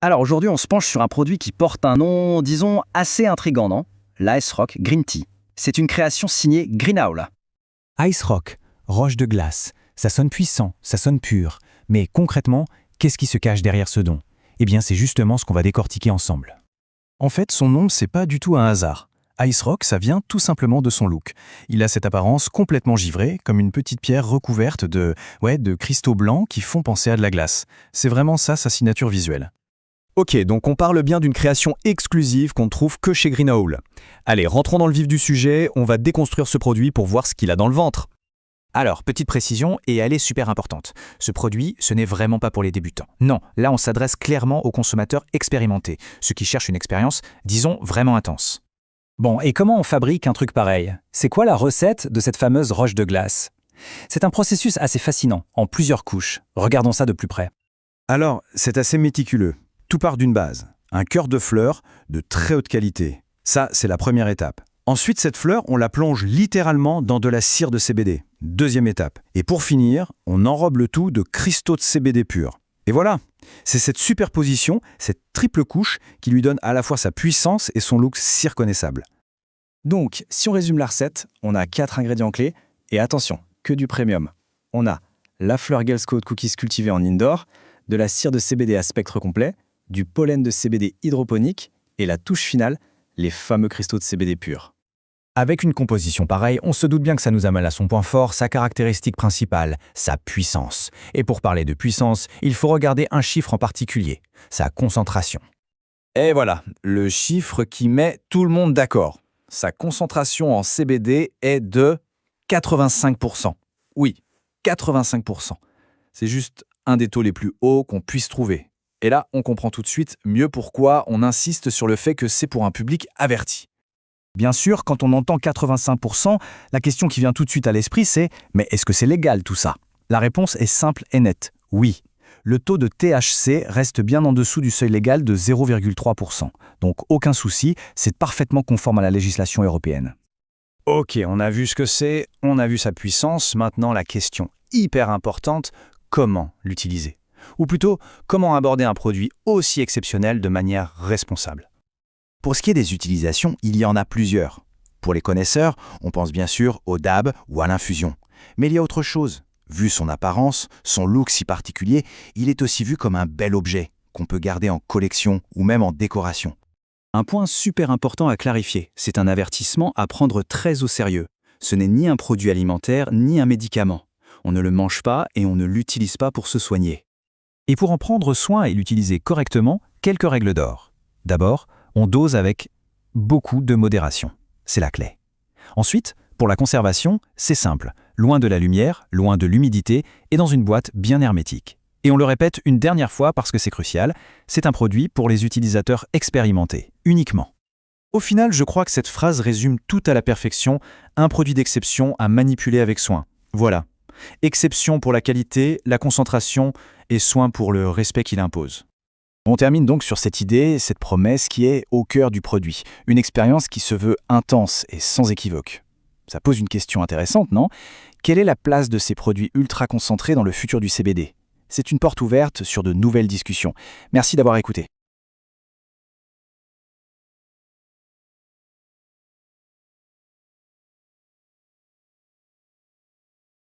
Alors aujourd'hui, on se penche sur un produit qui porte un nom, disons, assez intriguant, non? L'Ice Rock Green Tea. C'est une création signée Greenhowl. Ice Rock, roche de glace. Ça sonne puissant, ça sonne pur. Mais concrètement, qu'est-ce qui se cache derrière ce don? Eh bien, c'est justement ce qu'on va décortiquer ensemble. En fait, son nom, c'est pas du tout un hasard. Ice Rock, ça vient tout simplement de son look. Il a cette apparence complètement givrée, comme une petite pierre recouverte de cristaux blancs qui font penser à de la glace. C'est vraiment ça sa signature visuelle. Ok, donc on parle bien d'une création exclusive qu'on ne trouve que chez Greenhowl. Allez, rentrons dans le vif du sujet, on va déconstruire ce produit pour voir ce qu'il a dans le ventre. Alors, petite précision, et elle est super importante. Ce produit, ce n'est vraiment pas pour les débutants. Non, là on s'adresse clairement aux consommateurs expérimentés, ceux qui cherchent une expérience, disons, vraiment intense. Bon, et comment on fabrique un truc pareil? C'est quoi la recette de cette fameuse roche de glace? C'est un processus assez fascinant, en plusieurs couches. Regardons ça de plus près. Alors, c'est assez méticuleux. Tout part d'une base, un cœur de fleur de très haute qualité. Ça, c'est la première étape. Ensuite, cette fleur, on la plonge littéralement dans de la cire de CBD. Deuxième étape. Et pour finir, on enrobe le tout de cristaux de CBD pur. Et voilà, c'est cette superposition, cette triple couche qui lui donne à la fois sa puissance et son look si reconnaissable. Donc, si on résume la recette, on a 4 ingrédients clés, et attention, que du premium. On a la fleur Girl Scout Cookies cultivée en indoor, de la cire de CBD à spectre complet, du pollen de CBD hydroponique, et la touche finale, les fameux cristaux de CBD pur. Avec une composition pareille, on se doute bien que ça nous amène à son point fort, sa caractéristique principale, sa puissance. Et pour parler de puissance, il faut regarder un chiffre en particulier, sa concentration. Et voilà, le chiffre qui met tout le monde d'accord. Sa concentration en CBD est de 85%. Oui, 85%. C'est juste un des taux les plus hauts qu'on puisse trouver. Et là, on comprend tout de suite mieux pourquoi on insiste sur le fait que c'est pour un public averti. Bien sûr, quand on entend 85%, la question qui vient tout de suite à l'esprit, c'est « mais est-ce que c'est légal tout ça ?» La réponse est simple et nette, oui. Le taux de THC reste bien en dessous du seuil légal de 0,3%. Donc aucun souci, c'est parfaitement conforme à la législation européenne. Ok, on a vu ce que c'est, on a vu sa puissance, maintenant la question hyper importante, comment l'utiliser? Ou plutôt, comment aborder un produit aussi exceptionnel de manière responsable? Pour ce qui est des utilisations, il y en a plusieurs. Pour les connaisseurs, on pense bien sûr au dab ou à l'infusion. Mais il y a autre chose. Vu son apparence, son look si particulier, il est aussi vu comme un bel objet qu'on peut garder en collection ou même en décoration. Un point super important à clarifier, c'est un avertissement à prendre très au sérieux. Ce n'est ni un produit alimentaire ni un médicament. On ne le mange pas et on ne l'utilise pas pour se soigner. Et pour en prendre soin et l'utiliser correctement, quelques règles d'or. D'abord, on dose avec beaucoup de modération. C'est la clé. Ensuite, pour la conservation, c'est simple. Loin de la lumière, loin de l'humidité et dans une boîte bien hermétique. Et on le répète une dernière fois parce que c'est crucial, c'est un produit pour les utilisateurs expérimentés, uniquement. Au final, je crois que cette phrase résume tout à la perfection, un produit d'exception à manipuler avec soin. Voilà. Exception pour la qualité, la concentration et soin pour le respect qu'il impose. On termine donc sur cette idée, cette promesse qui est au cœur du produit. Une expérience qui se veut intense et sans équivoque. Ça pose une question intéressante, non? Quelle est la place de ces produits ultra concentrés dans le futur du CBD? C'est une porte ouverte sur de nouvelles discussions. Merci d'avoir écouté.